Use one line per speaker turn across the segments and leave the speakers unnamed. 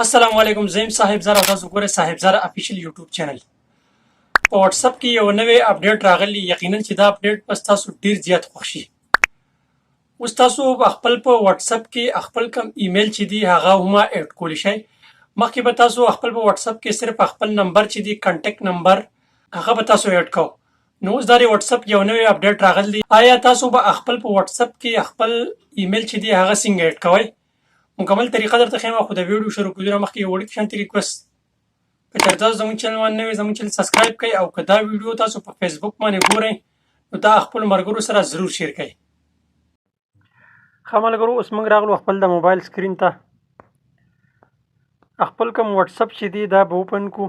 السلام علیکم زیم صاحب زرا تاسو ګورئ صاحب زرا افیشل یوټیوب چینل په واتس اپ کې یو نوې اپډیټ راغلی یقینا چې دا اپډیټ پس تاسو ډیر زیات خوښ شي اوس تاسو خپل په واتس اپ کې خپل کم ایمیل چې دی هغه هم اډ کولی شئ مخکې به تاسو خپل په واتس اپ کې صرف خپل نمبر چې دی کانټیکټ نمبر هغه به تاسو اډ کوو نو اوس دا واتس اپ یو نوې اپډیټ راغلی آیا تاسو به خپل په واتس اپ کې خپل ایمیل چې دی هغه څنګه اډ کوئ مکمل طریقه درته ښیم خو د ویډیو شروع کولو مخکې یو وړوکی شانتې ریکوست که چېرته تاسو زموږ چینل باندې نوی زموږ چینل سبسکرایب کړئ او که دا ویډیو تاسو په فیسبوک باندې ګورئ نو دا خپلو ملګرو سره ضرور شیر کړئ ښه ملګرو اوس موږ راغلو خپل د موبایل سکرین ته خپل کوم واتس اپ چې دی دا به اوپن کړو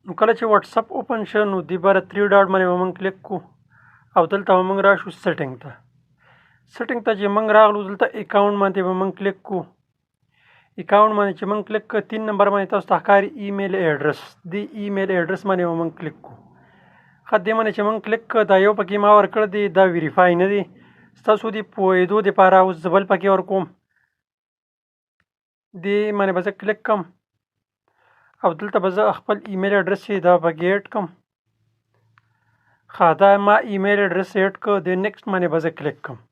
نو کله چې واتس اپ اوپن شو نو دې باره 3 ډاټ باندې به موږ کلیک کړو او دلته به موږ راشو سیټینګ ته سیټینګ ته چې موږ راغلو دلته اکاونټ باندې به موږ کلیک کړو اکاونټ باندې چې موږ کلیک کړو 3 نمبر باندې تاسو ته ښکاري ایمیل ایډرس دی ایمیل ایډرس باندې به موږ کلیک کړو ښه دې باندې چې موږ کلیک کړو دا یو پکې ما ورکړی دی دا ویریفای نه دی ستاسو د پوهېدو دپاره اوس زه بل پکې ورکوم دې باندې به زه کلیک کړم او دلته به زه خپل ایمیل ایډرس چې دا پکې اډ کړم ښه دا ما ایمیل ایډرس اډ کړ د نیکسټ باندې به زه کلیک کړم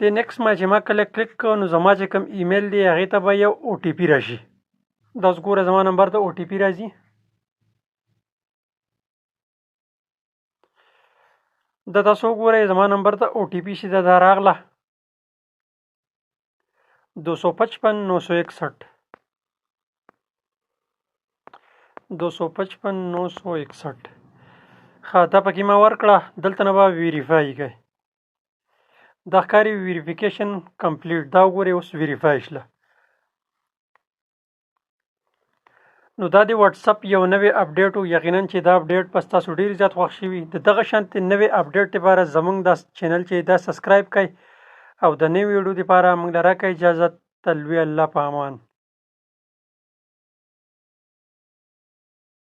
د نیکسټ ما چې ما کله کلیک کړ نو زما چې کوم ایمیل دی هغې ته به یو او ټي پي راشي دا اوس ګوره زما نمبر ته او ټي پي راځي دا تاسو وګورئ زما نمبر ته او ټي پي چې دا راغله 255 961 ښه دا پکې ما ورکړه دلته نه به ویریفای کوي دا ښکاري ویریفیکیشن کمپلیټ دا وګورئ اوس ویریفای شله نو دا د واتس اپ یو نوې اپډیټ و یقینا چې دا اپډیټ پس تاسو ډیر زیات خوښ شوي د دغه شانتې نوې اپډیټ لپاره زموږ دا چینل چې دا سبسکرایب کړئ او د نوې ویډیو لپاره موږ له راکړئ اجازه تلوي الله په امان